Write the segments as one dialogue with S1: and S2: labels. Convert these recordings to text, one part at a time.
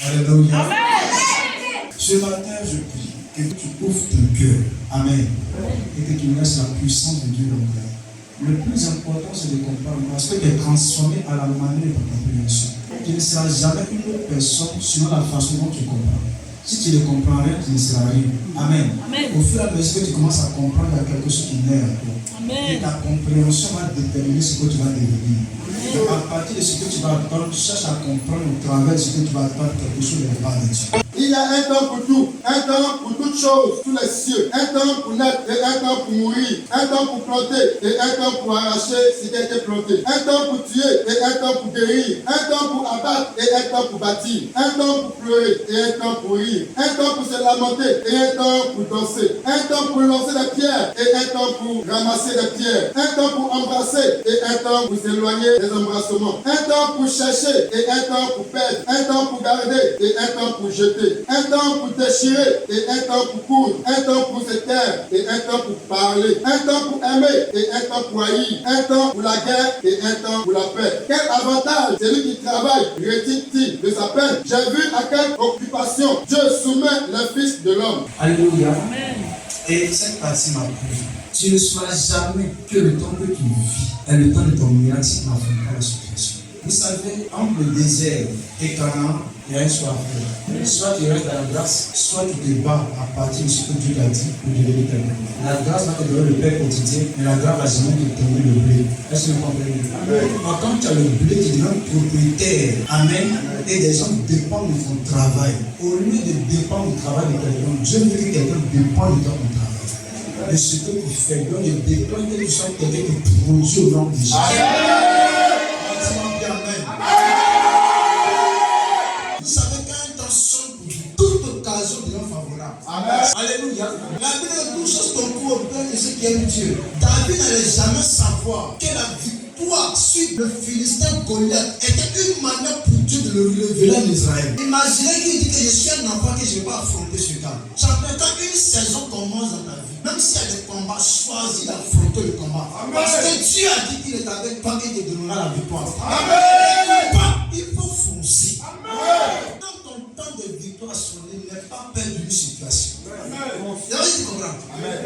S1: Alléluia. Ce matin, je prie que tu ouvres ton cœur. Amen. Et que tu laisses la puissance de Dieu dans ton cœur. Le plus important, c'est de comprendre parce que tu es transformé à la manière de ta compréhension. Tu ne seras jamais une autre personne selon la façon dont tu comprends. Si tu ne comprends rien, tu ne seras rien. Amen. Au fur et à mesure que tu commences à comprendre, il y a quelque chose qui naît en toi. Et ta compréhension va déterminer ce que tu vas devenir. Donc à partir de ce que tu vas apprendre, tu cherches à comprendre au travers de ce que tu vas apprendre quelque chose de la part de Dieu.
S2: Il y a un temps pour tout, un temps pour toutes choses, tous les cieux, un temps pour naître et un temps pour mourir, un temps pour planter et un temps pour arracher ce qui a été planté, un temps pour tuer et un temps pour guérir, un temps pour abattre et un temps pour bâtir, un temps pour pleurer et un temps pour rire, un temps pour se lamenter et un temps pour danser, un temps pour lancer des pierres et un temps pour ramasser des pierres, un temps pour embrasser et un temps pour s'éloigner des embrassements, un temps pour chercher et un temps pour perdre, un temps pour garder et un temps pour jeter, un temps pour déchirer et un temps pour coudre, un temps pour se taire et un temps pour parler, un temps pour aimer et un temps pour haïr, un temps pour la guerre et un temps pour la paix. Quel avantage celui qui travaille retire-t-il de sa peine? J'ai vu à quelle occupation Dieu soumet le Fils de l'homme.
S1: Alléluia. Amen. Et cette partie m'a plu. Tu ne seras jamais que le temps que tu vis et le temps de ton miracle si tu n'affrontes pas la situation. Vous savez, entre le désert et Canaan, il y a un choix à faire. Soit tu restes dans la grâce, soit tu te bats à partir de ce que Dieu t'a dit pour devenir quelqu'un. La grâce va te donner le pain quotidien, mais la grâce va jamais te donner le blé. Est-ce que vous comprenez? Quand tu as le blé, tu deviens propriétaire. Amen. Et des gens dépendent de ton travail. Au lieu de dépendre du travail de quelqu'un, Dieu veut que quelqu'un dépende de ton travail. De ce que tu fais, donc il dépend que tu sois quelqu'un qui produit au nom de Jésus. Vous savez qu'un temps sonne pour toute occasion devient favorable. Amen. Alléluia. La Bible dit chose ton coup au père de ceux qui aiment Dieu. David n'allait jamais savoir que la victoire sur le Philistin Goliath était une manière pour Dieu de le révéler en Israël. Imaginez qu'il dit que je suis un enfant que je ne vais pas affronter ce temps. Quand une saison commence dans ta vie, même s'il y a des combats, choisis d'affronter le combat. Amen. Parce que Dieu a dit qu'il est avec toi et te donnera la victoire. Amen. Il faut foncer. Amen. Quand ton temps de victoire sonne, n'aie pas peur d'une situation.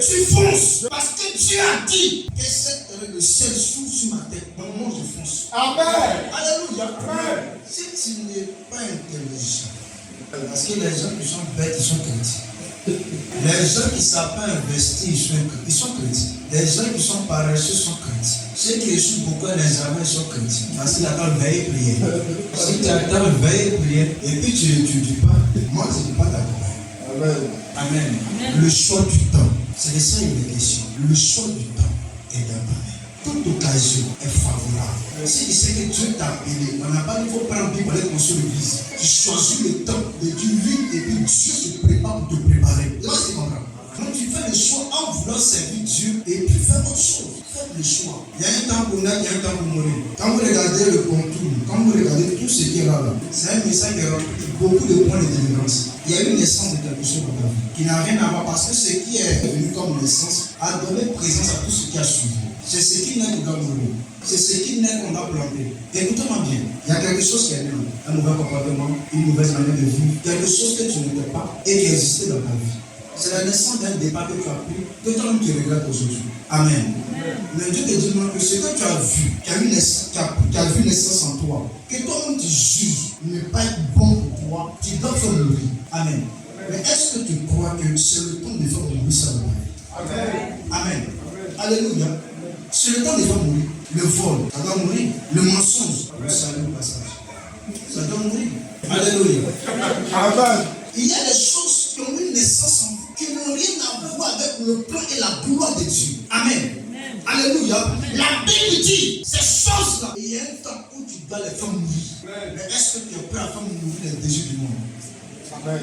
S1: Tu fonces parce que Dieu a dit que cette heure le ciel s'ouvre sur ma tête. Donc moi je fonce. Amen. Alléluia. Amen. Si tu n'es pas intelligent, parce que les gens qui sont bêtes, ils sont chrétiens. Les gens qui ne savent pas investir, ils sont chrétiens. Les gens qui sont paresseux sont chrétiens. Ceux qui échouent beaucoup les amis sont chrétiens. Parce qu'ils attendent veiller et prier. Si tu attends veiller et prier, et puis tu ne dis pas, moi je ne dis pas t'accompagner. Amen. Amen. Le choix du temps, c'est de ça une question. Le choix du temps est d'abord. Toute occasion est favorable. Si tu sais que Dieu t'a appelé, on n'a pas dit qu'il faut prendre Bible pour aller construire l'église. Tu choisis le temps de tu vis et puis Dieu te prépare pour te préparer. C'est ce que tu comprends. Donc tu fais le choix en voulant servir Dieu et puis faire autre chose. Faites le choix. Il y a un temps pour naître, il y a un temps pour mourir. Quand vous regardez le contour, quand vous regardez tout ce qui est là, c'est un message qui a beaucoup de points de délivrance. Il y a une naissance de quelque chose dans la vie qui n'a rien à voir parce que ce qui est venu comme naissance a donné présence à tout ce qui a suivi. C'est ce qui naît qu'on doit mourir. C'est ce qui naît qu'on doit planter. Écoutez-moi bien. Il y a quelque chose qui est né. Un mauvais comportement, une mauvaise manière de vivre. Quelque chose que tu n'étais pas et qui existait dans ta vie. C'est la naissance d'un départ que tu as pris, que toi-même tu regrettes aujourd'hui. Amen. Mais Dieu te dit que ce que tu as vu, qui a vu naissance en toi, que toi-même tu juges ne pas être bon pour toi, tu dois faire mourir. Amen. Mais est-ce que tu crois que c'est le temps de faire mourir ça dans ta vie? Amen. Amen. Alléluia. C'est le temps de faire mourir. Le vol, ça doit mourir. Le mensonge, le salut au passage, ça doit mourir. Alléluia. Amen. Il y a des choses qui ont une naissance en vous, qui n'ont rien à voir avec le plan et la gloire de Dieu. Amen. Amen. Alléluia. Amen. La Bible dit ces choses-là. Il y a un temps où tu dois les faire mourir. Amen. Mais est-ce que tu es prêt à faire mourir les désirs du monde? Amen.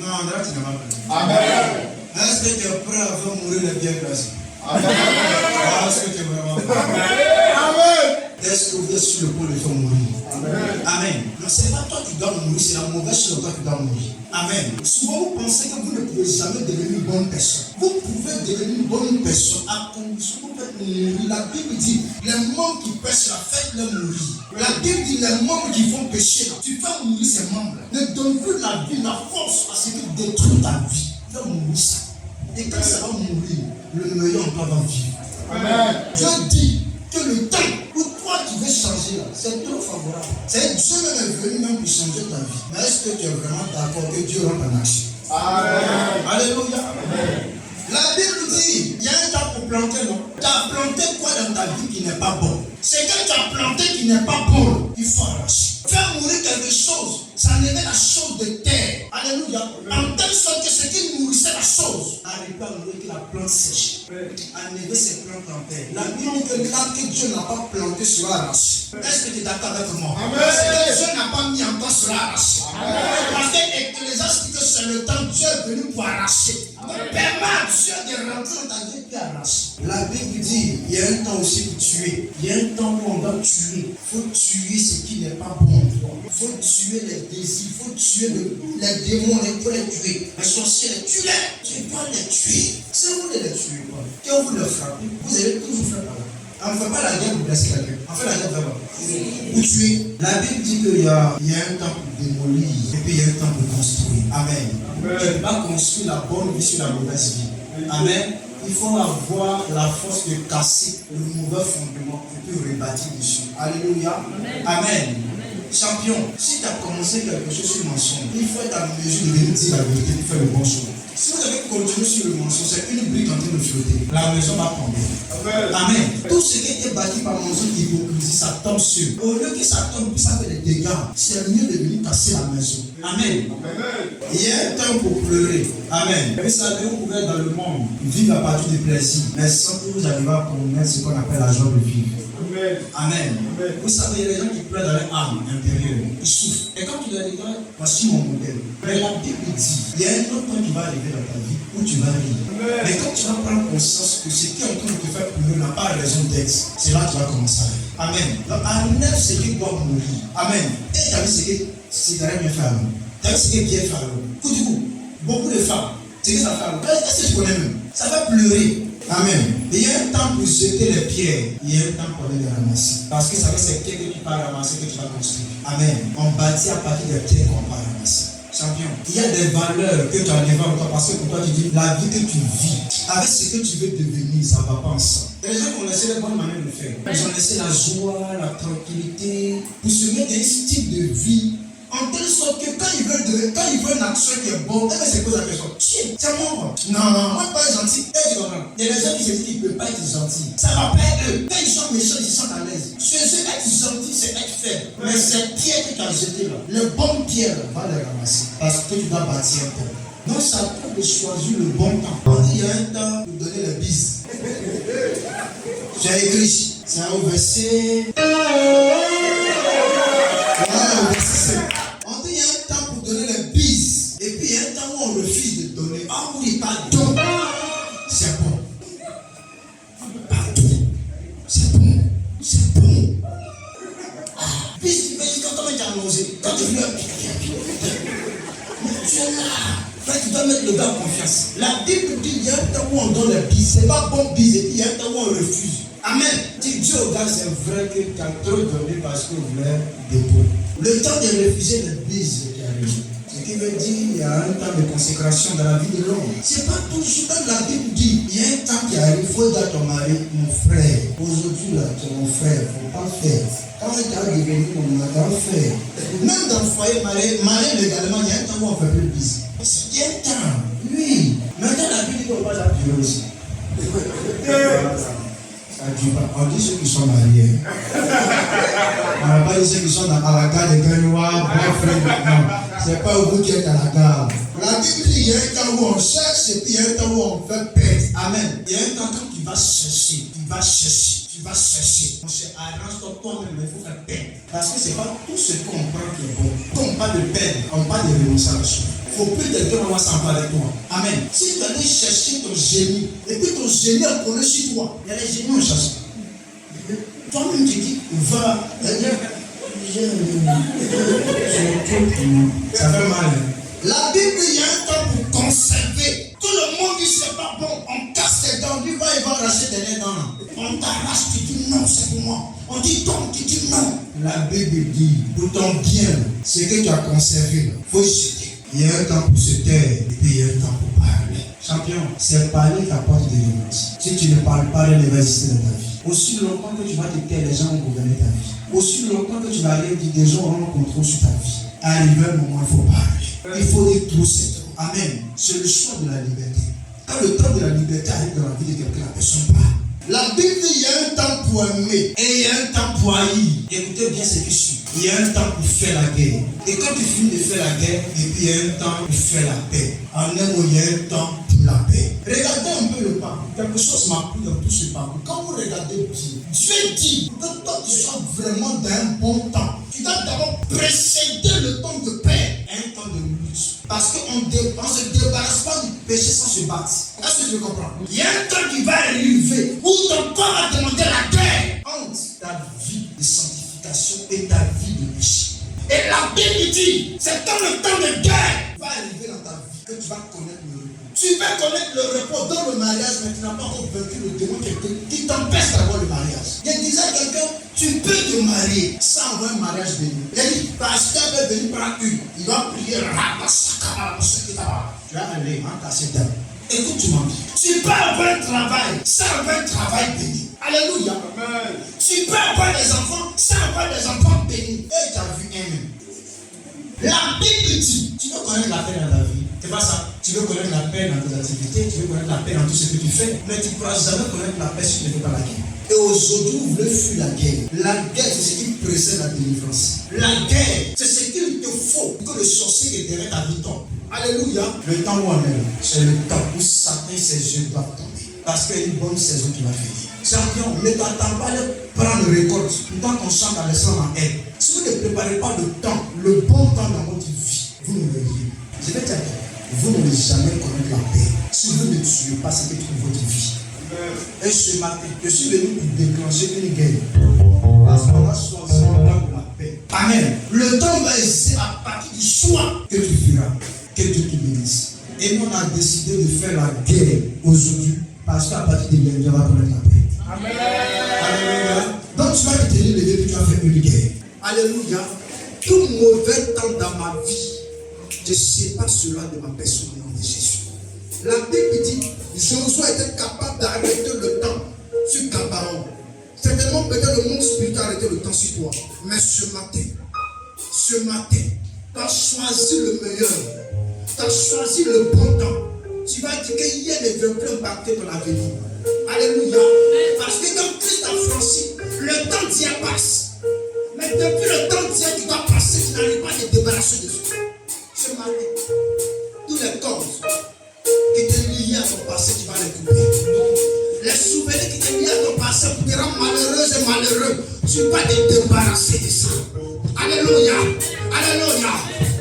S1: Non, là tu n'as pas prêt. Amen. Est-ce que tu es prêt à faire mourir les biens classés? Amen. Est-ce que tu es vraiment prêt? Amen. Est-ce que vous êtes sur le point de faire mourir? Amen. Non, ce n'est pas toi qui dois mourir, c'est la mauvaise chose toi qui dois mourir. Amen. Souvent, vous pensez que vous ne pouvez jamais devenir une bonne personne. Vous pouvez devenir une bonne personne à condition que vous faites mourir. La Bible dit, les membres qui pêchent, faites-les mourir. La Bible dit, les membres qui font pécher, tu fais mourir ces membres. Ne donne plus la vie, la force à ce qui détruit ta vie. Fais mourir ça. Et quand ça va mourir, le meilleur encore va vivre. Amen. Dieu dit que le temps où toi tu veux changer là, c'est trop favorable. C'est Dieu même est venu même pour changer ta vie. Mais est-ce que tu es vraiment d'accord que Dieu rentre en action? Amen. Alléluia. Amen. La Bible dit, il y a un temps pour planter, non? Tu as planté quoi dans ta vie qui n'est pas bon? C'est quand tu as planté qui n'est pas bon, il faut arracher. Faire mourir quelque chose, ça enlevait la chose de terre. Alléluia. En telle sorte que ce qui nourrissait la chose n'arrive pas à nourrir que la plante sèche. Enlever ces plantes en terre. La Bible dit que l'arbre que Dieu n'a pas planté sera arraché. Est-ce que tu es d'accord avec moi? Parce que Dieu n'a pas mis en toi sera arraché. Parce que Ecclésiaste dit que c'est le temps Dieu est venu pour arracher. Permets à Dieu de rentrer dans ta vie et arracher. La Bible dit, il y a un temps aussi pour tuer. Il y a un temps où on doit tuer. Il faut tuer ce qui n'est pas bon. Il faut tuer les désirs. Il faut tuer les démons. Il faut les tuer. Les sorciers, tue-les. Tu dois les tuer. Si vous ne les tuez pas, quand vous les frappez, vous allez toujours faire mal. On ne fait pas la guerre pour blesser quelqu'un. On fait la guerre vraiment. Pour tuer. La Bible dit qu'il y a un temps pour démolir et puis il y a un temps pour construire. Amen. Tu ne peux pas construire la bonne vie sur la mauvaise vie. Amen. Il faut avoir la force de casser le mauvais fondement et puis rebâtir dessus. Alléluia. Amen. Champion, si tu as commencé quelque chose sur le mensonge, il faut être en mesure de venir dire la vérité et faire le bon choix. Si vous avez continué sur le mensonge, c'est une brique en train de flotter. La maison va tomber. Amen. Tout ce qui était bâti par mensonge et hypocrisie, ça tombe sur. Au lieu que ça tombe, ça fait des dégâts. C'est mieux de venir casser la maison. Amen. Il y a un temps pour pleurer. Amen. Vous savez, vous pouvez être dans le monde vivre à partir du plaisir, mais sans que vous arrivez à connaître ce qu'on appelle la joie de vivre. Amen. Vous savez, il y a des gens qui pleurent dans leur âme intérieure. Ils souffrent. Et quand tu leur dis, voici mon modèle. Mais la Bible dit, il y a un autre temps qui va arriver dans ta vie où tu vas rire. Mais quand tu vas prendre conscience que ce qui est en train de te faire pleurer n'a pas raison d'être, c'est là que tu vas commencer à rire. Amen. Donc, enlève ce qui doit mourir. Amen. Et tu as vu ce que cigarette bien fait à l'homme. Tu as vu ce que bien fait à l'homme. Du coup, beaucoup de femmes, c'est que ça fait à l'homme. Est-ce que tu connais même? Ça va pleurer. Amen. Et il y a un temps pour jeter les pierres. Il y a un temps pour aller les ramasser. Parce que ça veut c'est pierres que tu vas ramasser que tu vas construire. Amen. On bâtit à partir des pierres qu'on va ramasser. Champion. Il y a des valeurs que tu as enlevées en toi parce que pour toi tu dis la vie que tu vis avec ce que tu veux devenir, ça ne va pas ensemble. Les gens ont laissé les bonnes manières de faire. Ils ont laissé la joie, la tranquillité pour se mettre dans un style de vie. En telle sorte que quand ils veulent une action qui est bonne, ils se posent la question. Tiens, c'est moi. Non, moi pas gentil. Et tu comprends? Il y a des gens qui se disent qu'ils ne peuvent pas être gentils. Ça va pas être eux. Quand ils sont méchants, ils se sentent à l'aise. Ce être gentil, c'est être faible. Mais ces pierres que tu as jetées là, les bonnes pierres, va les ramasser. Parce que tu dois bâtir un temps. Donc ça peut de choisir le bon temps. On dit il y a un temps pour donner les bises. Tu as écrit. C'est un verset. On dit il y a un temps pour donner les bises. Et puis il y a un temps où on refuse de donner. Ah oui, pardon. C'est bon. Pardon. C'est bon. C'est bon. Ah, bise, tu fais quand tu as mangé. Quand tu veux. Tu es là. Tu dois mettre le gars en confiance. La Bible dit il y a un temps où on donne les bises. C'est pas bon bise. Et puis il y a un temps où on refuse. Amen. Dis Dieu au gars, c'est vrai que tu as trop donné parce que vous voulez dépôt. Le temps de refuser les bises qui arrive. Ce qui veut dire qu'il y a un temps de consécration dans la vie de l'homme. C'est pas toujours quand la Bible dit il y a un temps qui arrive, il faut dire à ton mari, mon frère, aujourd'hui là, tu es mon frère, il ne faut pas faire. Quand tu as devenu mon madame, faire. Même dans le foyer marié légalement, il y a un temps où on ne fait plus de bises. Il y a un temps, oui. Maintenant la Bible dit qu'on va l'appuyer aussi. On dit ceux qui sont mariés. On n'a pas dit ceux qui sont à la gare de Gagnois, bon frère. Non, c'est pas vous qui êtes à la gare. La Bible dit il y a un temps où on cherche et puis il y a un temps où on fait perdre. Amen. Il y a un temps quand tu vas chercher, tu vas chercher. On se arrange toi-même, mais il faut faire perdre. Parce que c'est pas tout ce qu'on prend qui est bon. Quand on parle de perdre, on parle de renoncer à la chose. Il ne faut plus quelqu'un qui va s'emparer avec toi. Amen. Si tu allais chercher ton génie, et puis ton génie a collé sur toi, il y a les génies en chasse. Toi-même, tu dis, va. Ça fait mal. La Bible, il y a un temps pour conserver. Tout le monde dit c'est pas bon. On casse tes dents. Lui, il va arracher tes dents. On t'arrache, tu dis non, c'est pour moi. On dit donc, tu dis non. La Bible dit, pour ton bien, ce que tu as conservé, il faut jeter. Il y a un temps pour se taire et puis il y a un temps pour parler. Champion, c'est parler qui apporte des délivrance. Si tu ne parles pas, rien ne va exister dans ta vie. Aussi longtemps que tu vas te taire, les gens vont gouverner ta vie. Aussi longtemps que tu vas rien dire, des gens auront le contrôle sur ta vie. Arrivé un moment, il faut parler. Il faut dire trop, c'est trop. Amen. C'est le choix de la liberté. Quand le temps de la liberté arrive dans la vie de quelqu'un, la personne part. La Bible dit il y a un temps pour aimer et il y a un temps pour haïr. Écoutez bien ce qui suit. Il y a un temps pour faire la guerre. Et quand tu finis de faire la guerre, et puis il y a un temps pour faire la paix. En un mot, il y a un temps pour la paix. Regardez un peu le parcours. Quelque chose m'a plu dans tout ce parcours. Quand vous regardez bien, Dieu dit que toi tu sois vraiment dans un bon temps. Tu dois d'abord précéder le temps de paix et un temps de lutte. Parce qu'on ne se débarrasse pas du péché sans se battre. Est-ce que tu comprends? Il y a un temps qui va arriver où ton corps va demander la guerre entre ta vie de sanctification et ta vie de péché. Et la Bible dit, c'est quand le temps de guerre va arriver dans ta vie que tu vas connaître le repos. Tu vas connaître le repos dans le mariage, mais tu n'as pas encore vaincu le démon qui t'empêche d'avoir le mariage. Il disait à quelqu'un, tu peux te marier sans avoir un mariage béni. Il a dit, parce qu'elle veut venir par une, il va prier, tu vas aller en ta dame. Écoute-moi, tu peux avoir un travail sans avoir un travail béni. Alléluia. Amen. Tu peux avoir des enfants sans avoir des enfants bénis. Et tu as vu un. La Bible dit, tu veux connaître la paix dans ta vie. C'est pas ça. Tu veux connaître la paix dans tes activités, tu veux connaître la paix dans tout ce que tu fais, mais tu ne pourras jamais connaître la paix si tu ne fais pas la guerre. Et aujourd'hui, vous voulez fuir la guerre. La guerre, c'est ce qui précède la délivrance. La guerre, c'est ce qu'il te faut pour que le sorcier qui est derrière ta vie tombe. Alléluia. Le temps où on est là, c'est le temps où Satan et ses yeux doivent tomber. Parce qu'il y a une bonne saison qui va finir. Champion, ne t'attends pas à prendre récolte. Tant qu'on chante à l'essence en aide. Si vous ne préparez pas le temps, le bon temps dans votre vie, vous ne verrez. Je vais te dire, vous ne allez jamais connaître la paix. Si vous ne tuez pas ce qui trouve votre vie. Et ce matin, je suis venu pour déclencher une guerre. Parce qu'on a choisi le temps de la paix. Amen. Le temps va exister à partir du choix que tu feras. Que Dieu te bénisse. Et nous, on a décidé de faire la guerre aujourd'hui. Parce qu'à partir de lundi, on va connaître la paix. Amen. Alléluia. Donc tu vas te tenir levé et tu vas faire une guerre. Alléluia. Tout mauvais temps dans ma vie, je ne sais pas cela de ma personne au nom de Jésus. La Bible dit, Josué était capable d'arrêter le temps sur Gabaon. Certainement, peut-être le monde spirituel a arrêté le temps sur toi. Mais ce matin, tu as choisi le meilleur. Tu as choisi le bon temps. Tu vas dire qu'il y a des veulent plus impacter ton avenir. Alléluia. Parce que quand Christ a franchi, le temps d'hier passe. Mais depuis le temps d'hier qui doit passer, tu n'arrives pas à te débarrasser de ça. Ce matin, tous les causes qui étaient liées à ton passé, tu vas les couper. Les souvenirs qui étaient liés à ton passé pour te rendre malheureux et malheureux, tu vas te débarrasser de ça. Alléluia. Alléluia.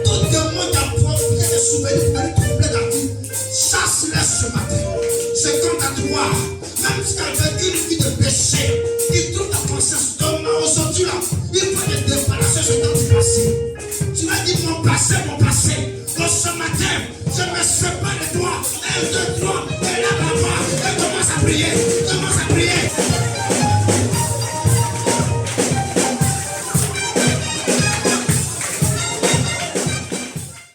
S1: Tout le monde a profité des souvenirs pour te troubler ta vie. Chasse-les ce matin. C'est comme à toi. Même si tu as vécu une vie de péché, il trouve ta conscience. Aujourd'hui, là, il faut te débarrasser de ce temps du passé. Tu vas dire mon passé. Donc ce matin, je me sépare de toi. 1, 2, 3, et là-bas, et commence à prier.